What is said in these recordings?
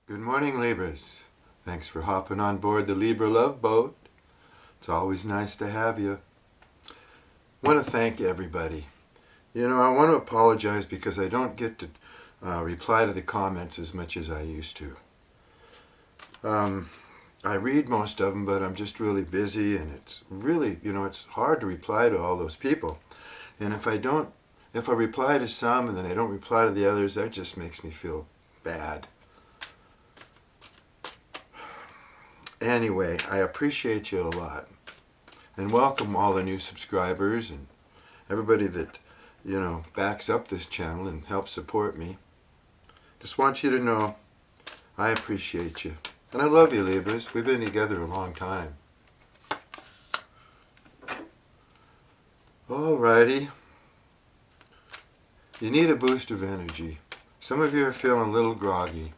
Good morning, Libras. Thanks for hopping on board the Libra Love Boat. It's always nice to have you. I want to thank everybody. I want to apologize because I don't get to reply to the comments as much as I used to. I read most of them, but I'm just really busy, and it's really, it's hard to reply to all those people. And if I reply to some and then I don't reply to the others, that just makes me feel bad. Anyway, I appreciate you a lot, and welcome all the new subscribers and everybody that, backs up this channel and helps support me. Just want you to know I appreciate you, and I love you, Libras. We've been together a long time. Alrighty. You need a boost of energy. Some of you are feeling a little groggy,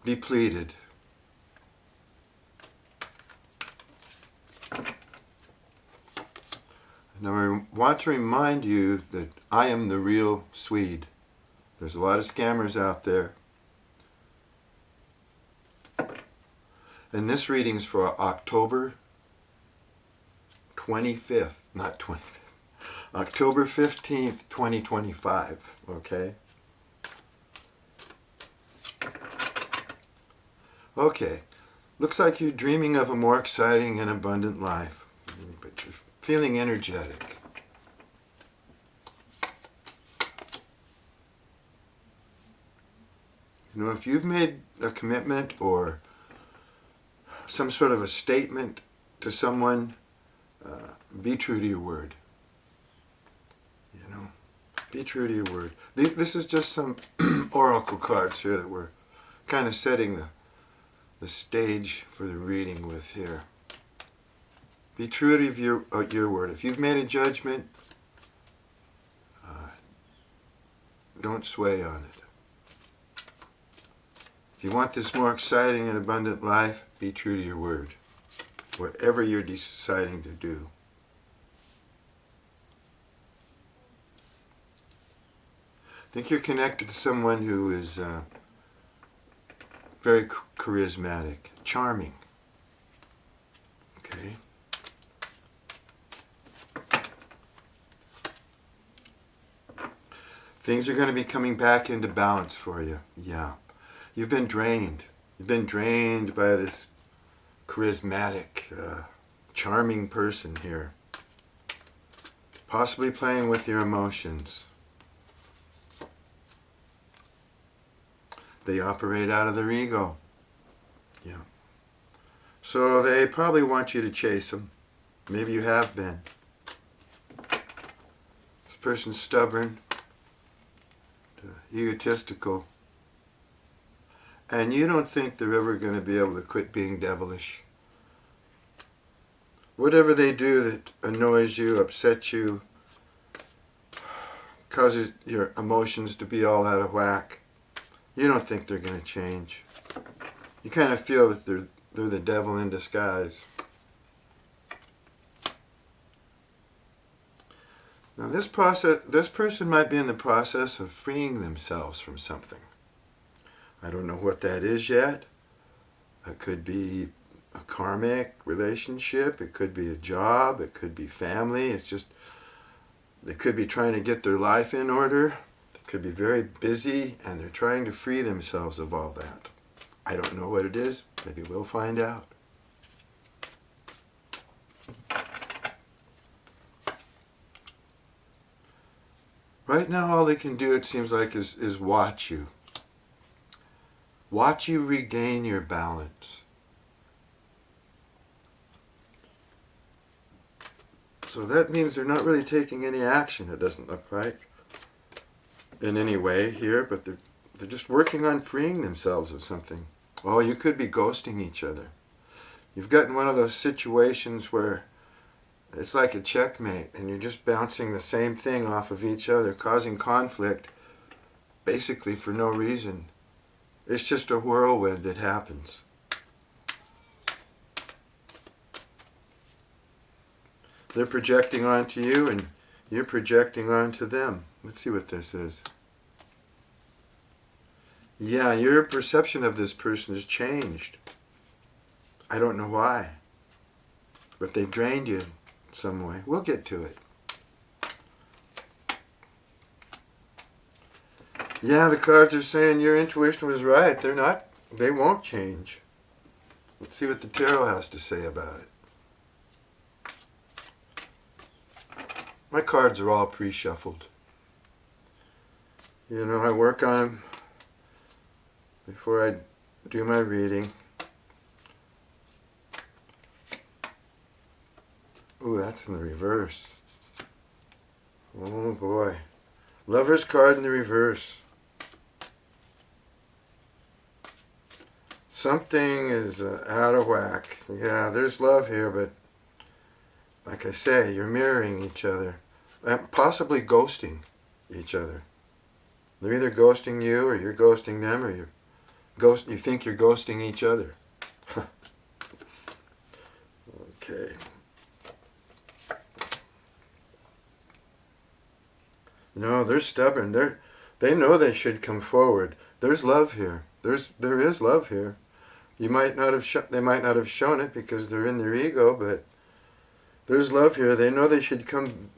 depleted. Now I want to remind you that I am the real Swede. There's a lot of scammers out there. And this reading's for October 25th, not 25th, October 15th, 2025, okay? Okay, looks like you're dreaming of a more exciting and abundant life, but you're feeling energetic. If you've made a commitment or some sort of a statement to someone, be true to your word. Be true to your word. This is just some oracle cards here that we're kind of setting the stage for the reading with here. Be true to your word. If you've made a judgment, don't sway on it. If you want this more exciting and abundant life, be true to your word. Whatever you're deciding to do. I think you're connected to someone who is very charismatic, charming. Okay? Things are going to be coming back into balance for you. Yeah. You've been drained. You've been drained by this charismatic, charming person here. Possibly playing with your emotions. They operate out of their ego. Yeah. So they probably want you to chase them. Maybe you have been. This person's stubborn, egotistical, and you don't think they're ever going to be able to quit being devilish. Whatever they do that annoys you, upsets you, causes your emotions to be all out of whack, you don't think they're going to change. You kind of feel that they're the devil in disguise. Now this person might be in the process of freeing themselves from something. I don't know what that is yet. It could be a karmic relationship. It could be a job. It could be family. It's just, they could be trying to get their life in order. They could be very busy, and they're trying to free themselves of all that. I don't know what it is. Maybe we'll find out. Right now, all they can do, it seems like, is watch you. Watch you regain your balance. So that means they're not really taking any action, it doesn't look like, in any way here, but they're just working on freeing themselves of something. Oh, you could be ghosting each other. You've gotten one of those situations where it's like a checkmate, and you're just bouncing the same thing off of each other, causing conflict, basically for no reason. It's just a whirlwind that happens. They're projecting onto you, and you're projecting onto them. Let's see what this is. Yeah, your perception of this person has changed. I don't know why, but they've drained you in some way. We'll get to it. Yeah, the cards are saying your intuition was right. They won't change. Let's see what the tarot has to say about it. My cards are all pre-shuffled. You know, I work on them before I do my reading. Ooh, that's in the reverse. Oh boy. Lover's card in the reverse. Something is out of whack. Yeah, there's love here, but like I say, you're mirroring each other. Possibly ghosting each other. They're either ghosting you, or you're ghosting them, or you think you're ghosting each other. Okay. No, they're stubborn. They know they should come forward. There's love here. There is love here. They might not have shown it because they're in their ego, but there's love here. They know they should come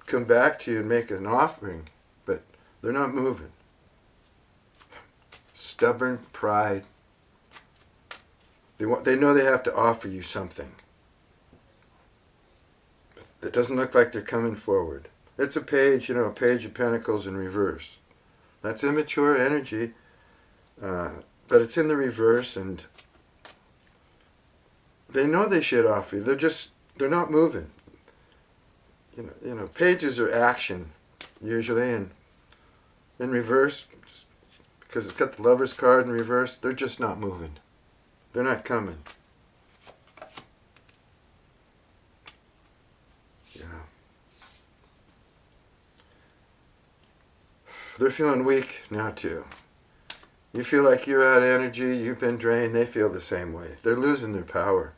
back to you and make an offering, but they're not moving. Stubborn pride. They know they have to offer you something. It doesn't look like they're coming forward. It's a page, a page of pentacles in reverse. That's immature energy, but it's in the reverse, and they know they should offer you. They're not moving. Pages are action, usually, and in reverse, because it's got the Lover's card in reverse, they're just not moving. They're not coming. Yeah. They're feeling weak now, too. You feel like you're out of energy, you've been drained, they feel the same way. They're losing their power.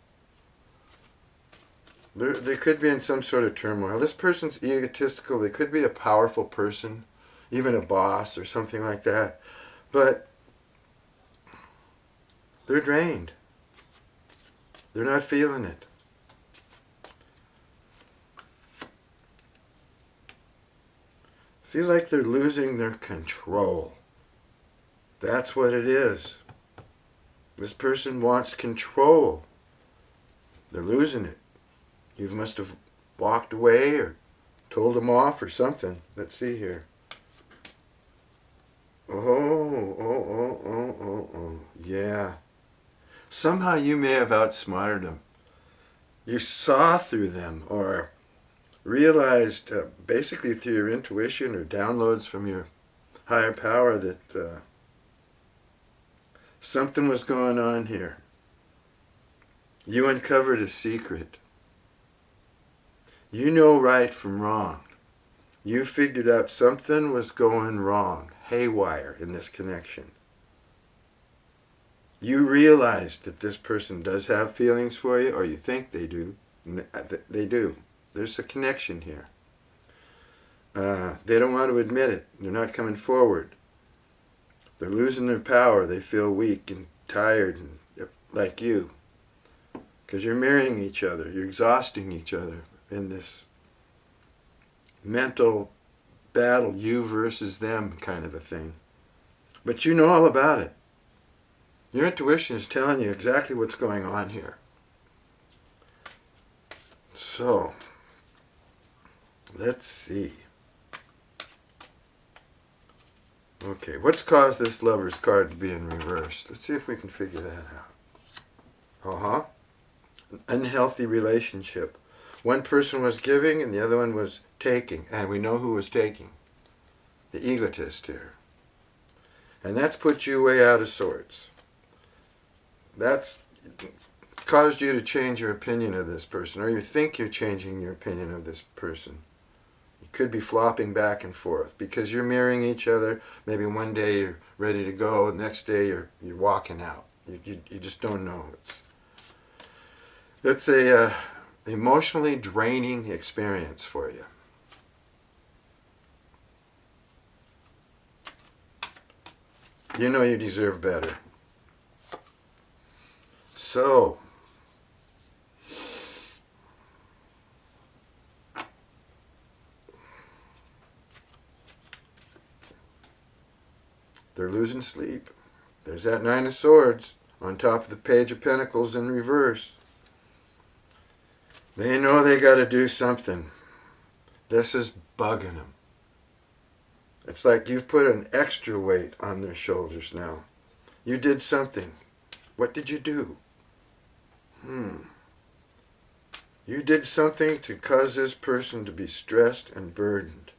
They could be in some sort of turmoil. This person's egotistical. They could be a powerful person, even a boss or something like that. But they're drained. They're not feeling it. Feel like they're losing their control. That's what it is. This person wants control. They're losing it. You must have walked away or told them off or something. Let's see here. Oh. Yeah. Somehow you may have outsmarted them. You saw through them, or realized, basically through your intuition or downloads from your higher power, that something was going on here. You uncovered a secret. You know right from wrong. You figured out something was going wrong, haywire in this connection. You realized that this person does have feelings for you, or you think they do. They do. There's a connection here. They don't want to admit it. They're not coming forward. They're losing their power. They feel weak and tired, and like you. Because you're mirroring each other. You're exhausting each other in this mental battle, you versus them kind of a thing. But you know all about it. Your intuition is telling you exactly what's going on here. So, let's see. Okay, what's caused this Lover's card to be in reverse? Let's see if we can figure that out. An unhealthy relationship. One person was giving and the other one was taking. And we know who was taking. The egotist here. And that's put you way out of sorts. That's caused you to change your opinion of this person. Or you think you're changing your opinion of this person. You could be flopping back and forth. Because you're mirroring each other. Maybe one day you're ready to go. The next day you're walking out. You just don't know. It's a emotionally draining experience for you. You know you deserve better. So, they're losing sleep. There's that Nine of Swords on top of the Page of Pentacles in reverse. They know they got to do something. This is bugging them. It's like you've put an extra weight on their shoulders now. You did something. What did you do? You did something to cause this person to be stressed and burdened.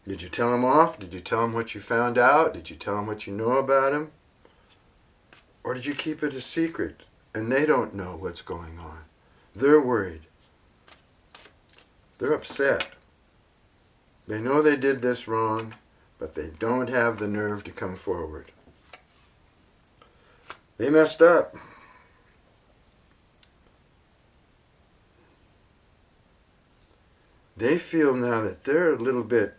Did you tell him off? Did you tell him what you found out? Did you tell him what you know about him? Or did you keep it a secret and they don't know what's going on? They're worried. They're upset. They know they did this wrong, but they don't have the nerve to come forward. They messed up. They feel now that they're a little bit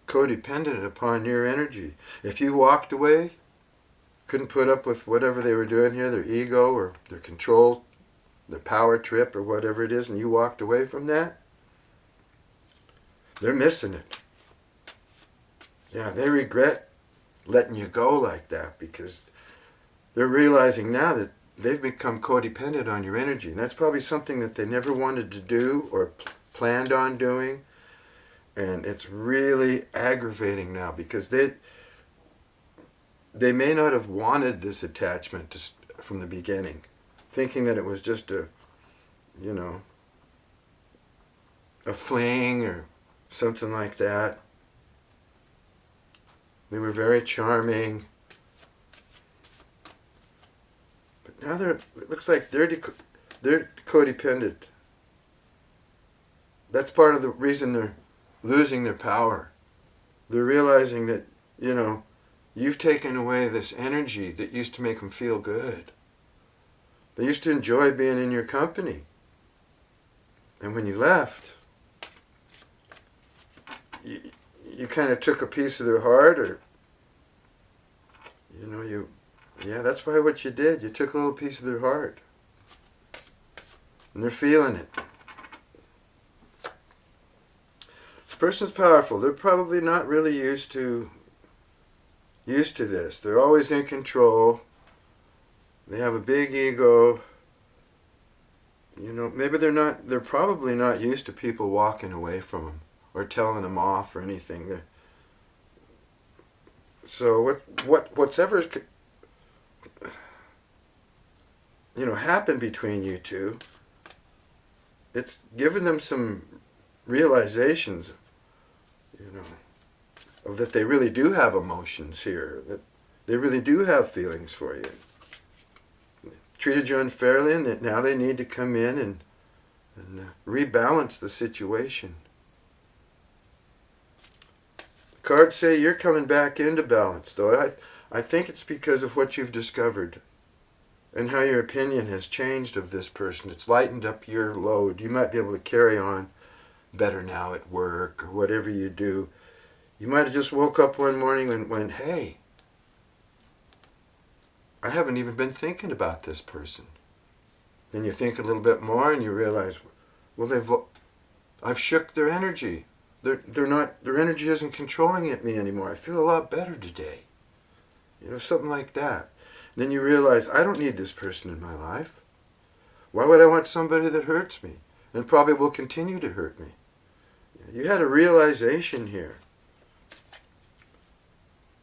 codependent upon your energy. If you walked away, couldn't put up with whatever they were doing here, their ego or their control, their power trip or whatever it is, and you walked away from that, they're missing it. Yeah, they regret letting you go like that because they're realizing now that they've become codependent on your energy. And that's probably something that they never wanted to do or planned on doing. And it's really aggravating now because they may not have wanted this attachment from the beginning, thinking that it was just a fling or something like that. They were very charming. But now it looks like they're codependent. That's part of the reason they're losing their power. They're realizing that, you've taken away this energy that used to make them feel good. They used to enjoy being in your company. And when you left, you kind of took a piece of their heart, or, that's probably what you did. You took a little piece of their heart. And they're feeling it. This person's powerful. They're probably not really used to this. They're always in control. They have a big ego. Maybe they're probably not used to people walking away from them or telling them off or anything. So what's ever happened between you two, it's given them some realizations, of that they really do have emotions here, that they really do have feelings for you. They treated you unfairly, and that now they need to come in and rebalance the situation. The cards say you're coming back into balance, though. I think it's because of what you've discovered and how your opinion has changed of this person. It's lightened up your load. You might be able to carry on better now at work or whatever you do. You might have just woke up one morning and went, hey, I haven't even been thinking about this person. Then you think a little bit more and you realize, well, I've shook their energy. Their energy isn't controlling me anymore. I feel a lot better today. Something like that. Then you realize, I don't need this person in my life. Why would I want somebody that hurts me and probably will continue to hurt me? You had a realization here.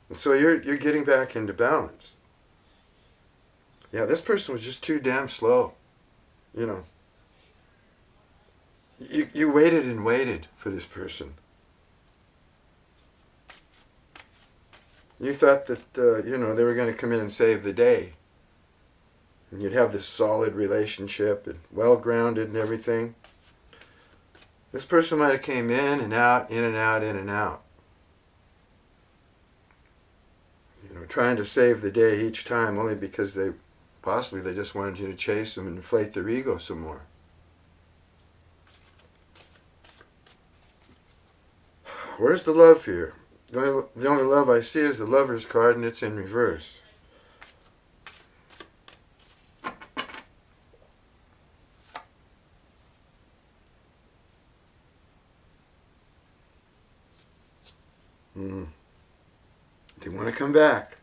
And so you're getting back into balance. Yeah, this person was just too damn slow. You waited and waited for this person. You thought that, they were going to come in and save the day. And you'd have this solid relationship and well-grounded and everything. This person might have came in and out, in and out, in and out. Trying to save the day each time only because they just wanted you to chase them and inflate their ego some more. Where's the love here? The only love I see is the Lover's card, and it's in reverse. They want to come back.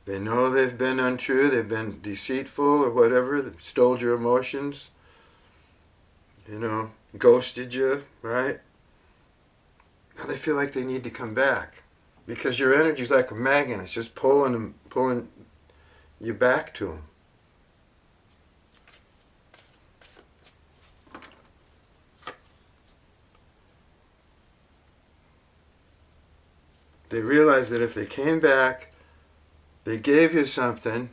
They know they've been untrue, they've been deceitful or whatever, they've stole your emotions, ghosted you, right? Now they feel like they need to come back because your energy's like a magnet. It's just pulling you back to them. They realize that if they came back, they gave you something.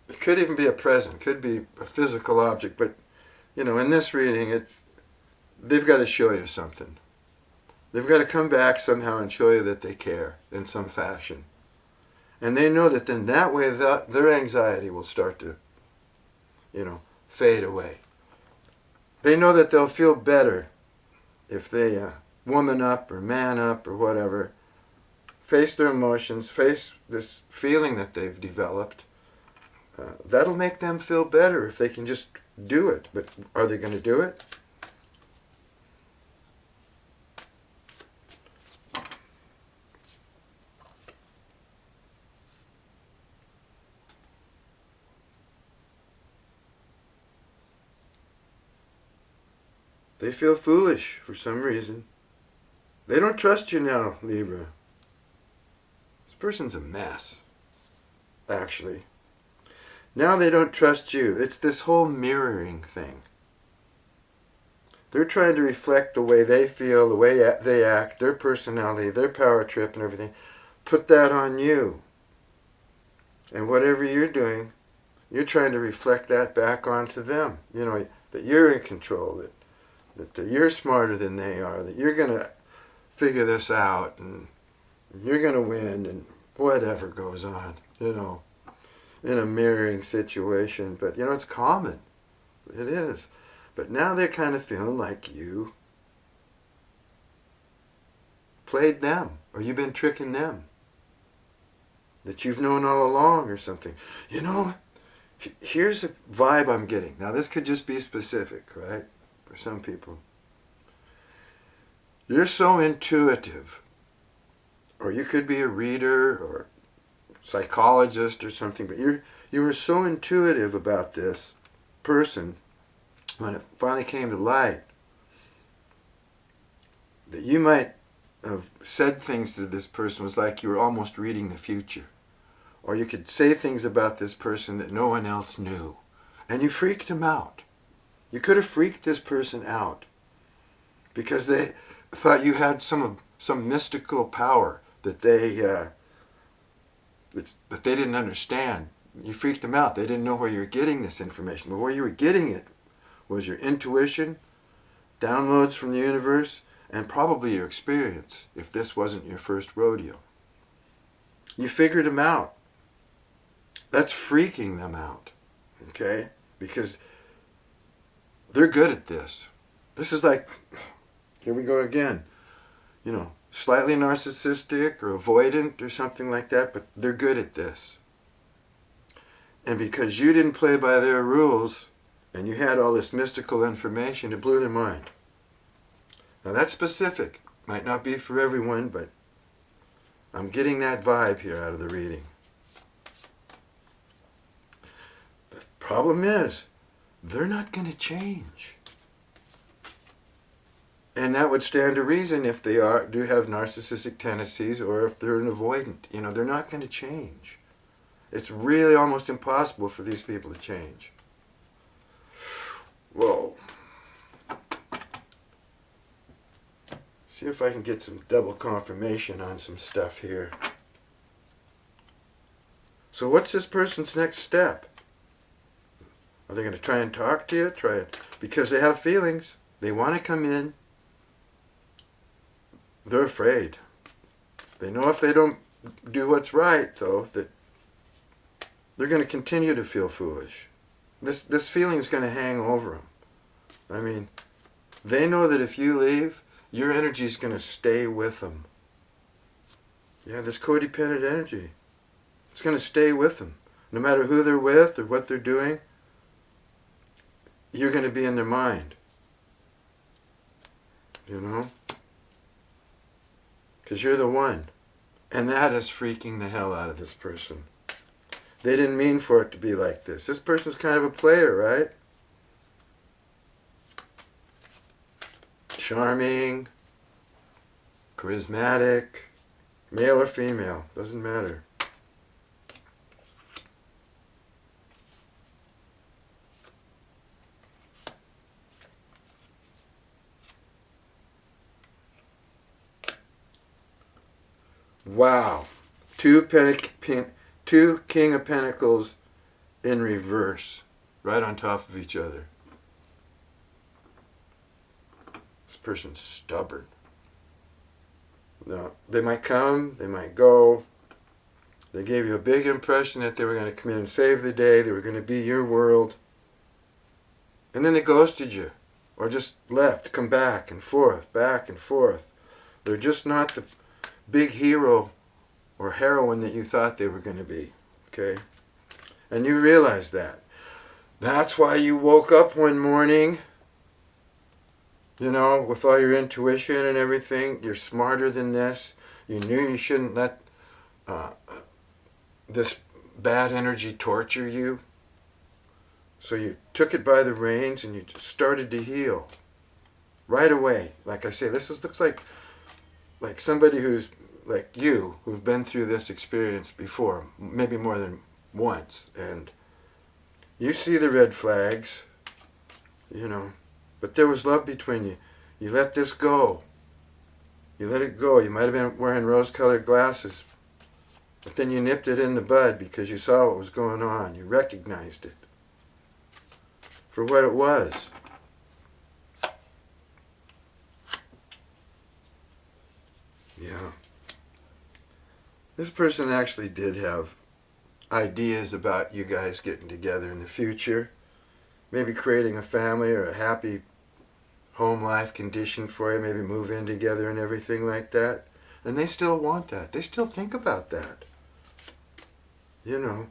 It could even be a present, could be a physical object, but in this reading, they've got to show you something. They've got to come back somehow and show you that they care in some fashion. And they know that then that way their anxiety will start to, fade away. They know that they'll feel better if they woman up or man up or whatever, face their emotions, face this feeling that they've developed. That'll make them feel better if they can just do it. But are they going to do it? They feel foolish for some reason. They don't trust you now, Libra. This person's a mess, actually. Now they don't trust you. It's this whole mirroring thing. They're trying to reflect the way they feel, the way they act, their personality, their power trip and everything. Put that on you. And whatever you're doing, you're trying to reflect that back onto them. That you're in control, that you're smarter than they are, that you're going to figure this out and you're going to win and whatever goes on, in a mirroring situation. But, it's common. It is. But now they're kind of feeling like you played them or you've been tricking them. That you've known all along or something. Here's a vibe I'm getting. Now this could just be specific, right? For some people. You're so intuitive, or you could be a reader or psychologist or something, but you were so intuitive about this person when it finally came to light that you might have said things to this person was like you were almost reading the future. Or you could say things about this person that no one else knew. And you freaked them out. You could have freaked this person out because they thought you had some mystical power that they didn't understand. You freaked them out. They didn't know where you were getting this information. But where you were getting it was your intuition, downloads from the universe, and probably your experience, if this wasn't your first rodeo. You figured them out. That's freaking them out, okay? Because they're good at this. This is like, here we go again, slightly narcissistic or avoidant or something like that, but they're good at this. And because you didn't play by their rules and you had all this mystical information, it blew their mind. Now that's specific. Might not be for everyone, but I'm getting that vibe here out of the reading. The problem is, they're not going to change. And that would stand to reason if they do have narcissistic tendencies or if they're an avoidant. They're not going to change. It's really almost impossible for these people to change. Whoa. See if I can get some double confirmation on some stuff here. So what's this person's next step? Are they going to try and talk to you? Because they have feelings. They want to come in. They're afraid. They know if they don't do what's right, though, that they're going to continue to feel foolish. This feeling is going to hang over them. I mean, they know that if you leave, your energy is going to stay with them. Yeah, this codependent energy. It's going to stay with them. No matter who they're with or what they're doing, you're going to be in their mind. You know? Because you're the one. And that is freaking the hell out of this person. They didn't mean for it to be like this. This person's kind of a player, right? Charming, charismatic, male or female, doesn't matter. Wow. Two King of Pentacles in reverse, right on top of each other. This person's stubborn. Now, they might come, they might go. They gave you a big impression that they were going to come in and save the day, they were going to be your world. And then they ghosted you, or just left, come back and forth, back and forth. They're just not the big hero or heroine that you thought they were going to be, okay? And you realize that. That's why you woke up one morning, you know, with all your intuition and everything. You're smarter than this. You knew you shouldn't let this bad energy torture you. So you took it by the reins and you started to heal right away. Like I say, looks like somebody who's like you, who've been through this experience before, maybe more than once, and you see the red flags, you know, but there was love between you. You let this go. You let it go. You might have been wearing rose-colored glasses, but then you nipped it in the bud because you saw what was going on. You recognized it for what it was. Yeah. This person actually did have ideas about you guys getting together in the future. Maybe creating a family or a happy home life condition for you. Maybe move in together and everything like that. And they still want that. They still think about that. You know,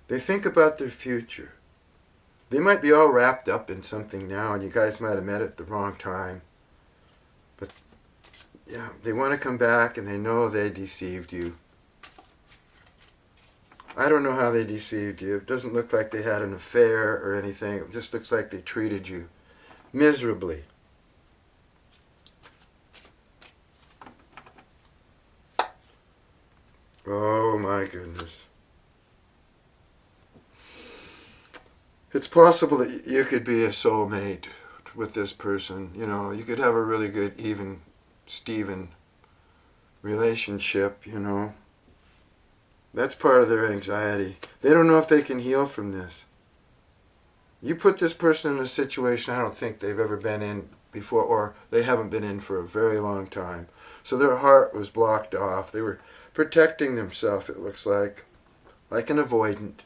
they think about their future. They might be all wrapped up in something now and you guys might have met at the wrong time. But yeah, they want to come back and they know they deceived you. I don't know how they deceived you. It doesn't look like they had an affair or anything. It just looks like they treated you miserably. Oh my goodness. It's possible that you could be a soulmate with this person. You know, you could have a really good even Steven relationship, you know. That's part of their anxiety. They don't know if they can heal from this. You put this person in a situation I don't think they've ever been in before, or they haven't been in for a very long time. So their heart was blocked off. They were protecting themselves, it looks like an avoidant.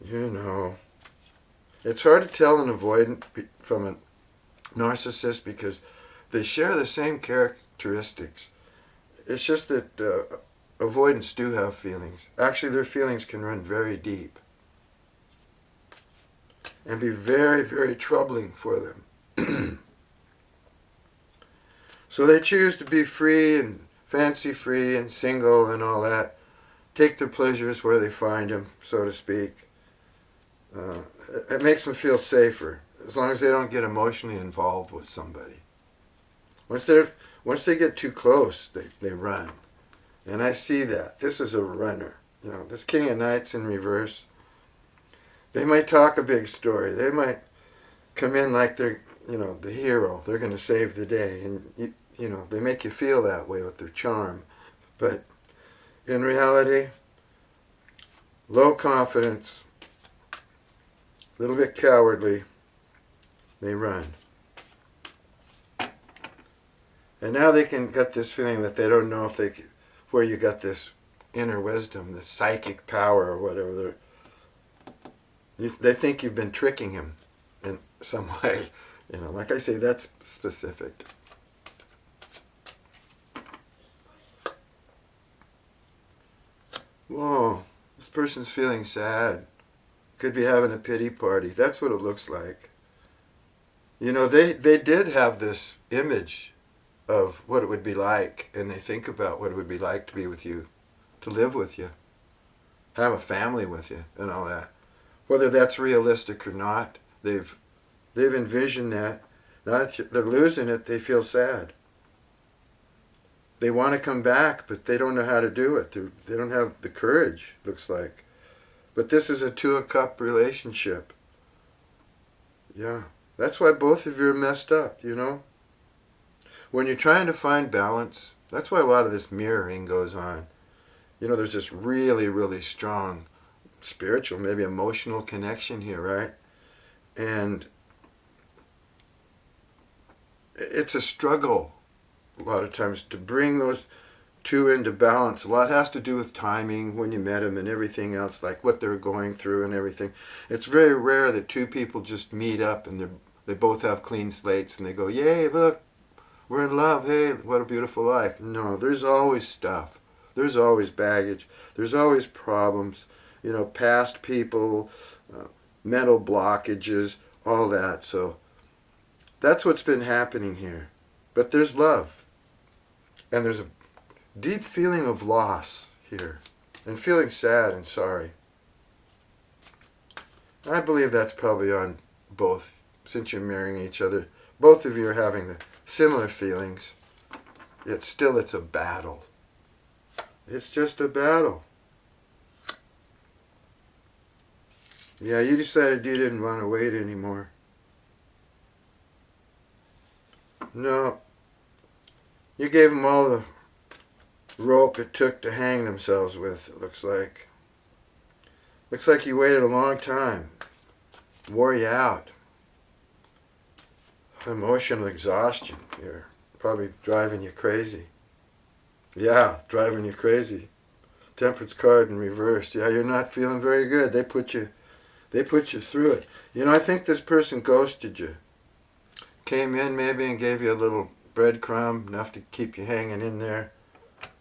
You know, it's hard to tell an avoidant from a narcissist because they share the same characteristics. It's just that avoidants do have feelings. Actually, their feelings can run very deep and be very, very troubling for them. So they choose to be free and fancy-free and single and all that. Take their pleasures where they find them, so to speak. It makes them feel safer as long as they don't get emotionally involved with somebody. Once they get too close, they run. And I see that. This is a runner. You know, this King of Knights in reverse. They might talk a big story. They might come in like they're, you know, the hero. They're going to save the day. And, you know, they make you feel that way with their charm. But in reality, low confidence, a little bit cowardly, they run. And now they can get this feeling that they don't know if they can, where you got this inner wisdom, this psychic power or whatever. They think you've been tricking him in some way. Like I say, that's specific. Whoa, this person's feeling sad. Could be having a pity party. That's what it looks like. They did have this image of what it would be like, and they think about what it would be like to be with you, to live with you, have a family with you, and all that. Whether that's realistic or not, they've envisioned that. Now that they're losing it, they feel sad. They want to come back, but they don't know how to do it. They don't have the courage, looks like. But this is a Two of Cup relationship. Yeah. That's why both of you are messed up, When you're trying to find balance, that's why a lot of this mirroring goes on. There's this really, really strong spiritual, maybe emotional connection here, right? And it's a struggle a lot of times to bring those two into balance. A lot has to do with timing, when you met them, and everything else, like what they're going through and everything. It's very rare that two people just meet up and they both have clean slates and they go, yay, look, we're in love, hey, what a beautiful life. No, there's always stuff. There's always baggage. There's always problems. Past people, mental blockages, all that. So that's what's been happening here. But there's love. And there's a deep feeling of loss here. And feeling sad and sorry. I believe that's probably on both, since you're marrying each other. Both of you are having the similar feelings. Yet still it's a battle. It's just a battle. Yeah, you decided you didn't want to wait anymore. No. You gave them all the rope it took to hang themselves with, it looks like. Looks like you waited a long time. Wore you out. Emotional exhaustion here. Probably driving you crazy. Yeah, driving you crazy. Temperance card in reverse. Yeah, you're not feeling very good. They put you through it. I think this person ghosted you. Came in maybe and gave you a little breadcrumb, enough to keep you hanging in there,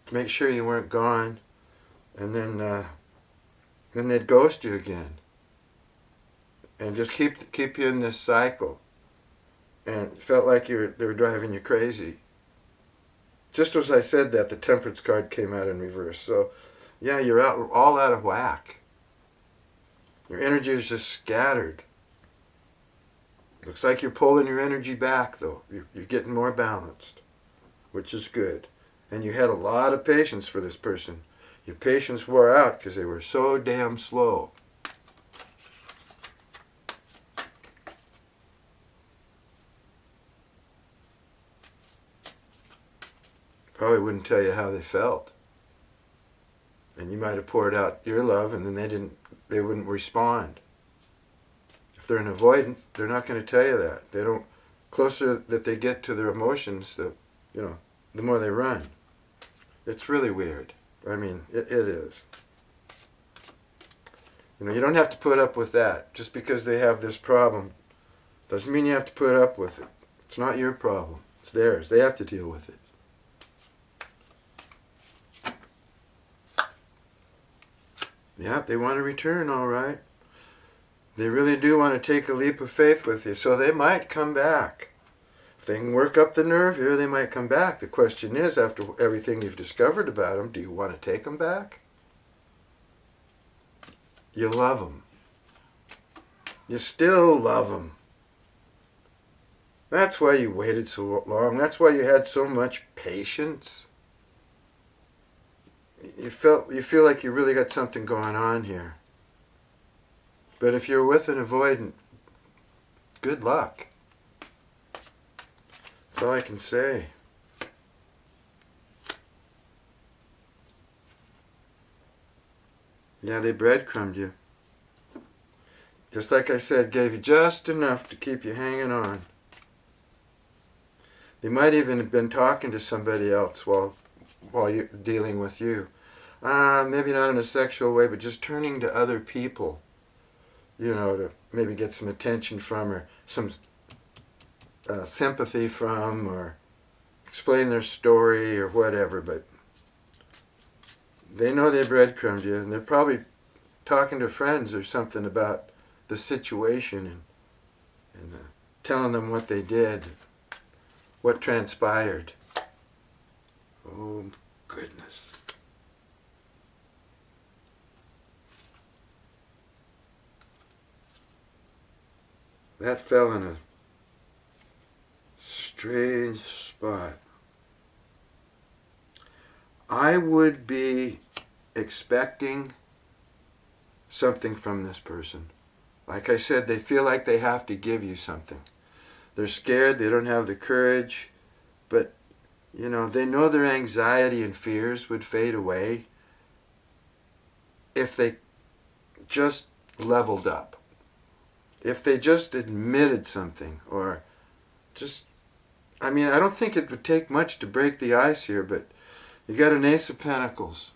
to make sure you weren't gone. And then they'd ghost you again. And just keep you in this cycle. And felt like they were driving you crazy. Just as I said that, the temperance card came out in reverse. So, yeah, you're all out of whack. Your energy is just scattered. Looks like you're pulling your energy back, though. You're getting more balanced, which is good. And you had a lot of patience for this person. Your patience wore out because they were so damn slow. Probably wouldn't tell you how they felt. And you might have poured out your love and then they wouldn't respond. If they're an avoidant, they're not going to tell you that. They don't, closer that they get to their emotions, the more they run. It's really weird. I mean, it is. You don't have to put up with that. Just because they have this problem doesn't mean you have to put up with it. It's not your problem. It's theirs. They have to deal with it. Yeah, they want to return, all right. They really do want to take a leap of faith with you, so they might come back. If they can work up the nerve here, they might come back. The question is, after everything you've discovered about them, do you want to take them back? You love them. You still love them. That's why you waited so long. That's why you had so much patience. You feel like you really got something going on here. But if you're with an avoidant, good luck. That's all I can say. Yeah, they breadcrumbed you. Just like I said, gave you just enough to keep you hanging on. They might even have been talking to somebody else while you're dealing with you. Maybe not in a sexual way, but just turning to other people, to maybe get some attention from, or some sympathy from or explain their story or whatever, but they know they breadcrumbed you, and they're probably talking to friends or something about the situation and telling them what they did, what transpired. Oh, goodness. That fell in a strange spot. I would be expecting something from this person. Like I said, they feel like they have to give you something. They're scared, they don't have the courage, but you know, they know their anxiety and fears would fade away if they just leveled up. If they just admitted something, or just, I mean, I don't think it would take much to break the ice here, but you got an Ace of Pentacles,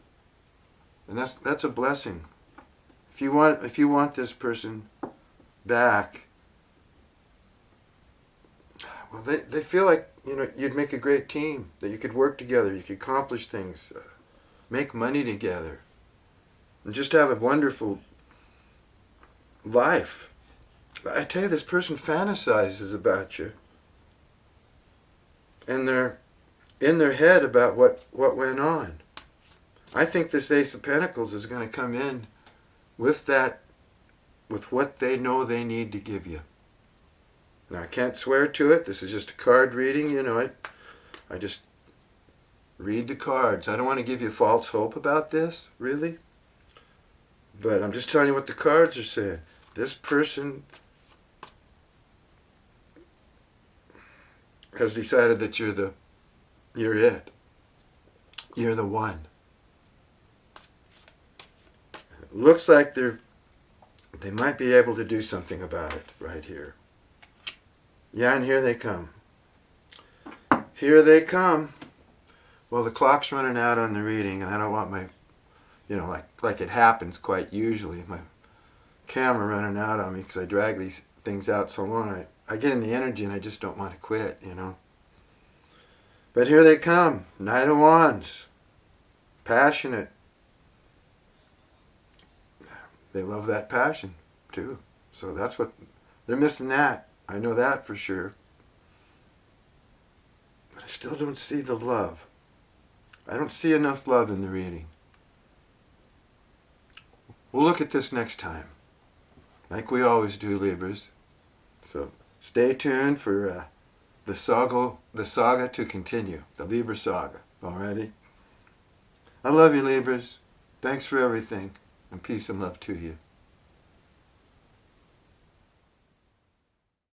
and that's a blessing. If you want this person back, well, they feel like, you know, you'd make a great team, that you could work together, you could accomplish things, make money together, and just have a wonderful life. I tell you, this person fantasizes about you, and they're in their head about what went on. I think this Ace of Pentacles is going to come in with what they know they need to give you. Now, I can't swear to it. This is just a card reading, you know. I just read the cards. I don't want to give you false hope about this, really. But I'm just telling you what the cards are saying. This person has decided that you're it. You're the one. It looks like they might be able to do something about it right here. Yeah, and here they come. Here they come. Well, the clock's running out on the reading, and I don't want my, you know, like it happens quite usually, my camera running out on me because I drag these things out so long. I get in the energy and I just don't want to quit, you know. But here they come. Knight of Wands. Passionate. They love that passion, too. So that's what, they're missing that. I know that for sure. But I still don't see the love. I don't see enough love in the reading. We'll look at this next time, like we always do, Libras. So stay tuned for the saga to continue, the Libra saga. Alrighty? I love you, Libras. Thanks for everything, and peace and love to you.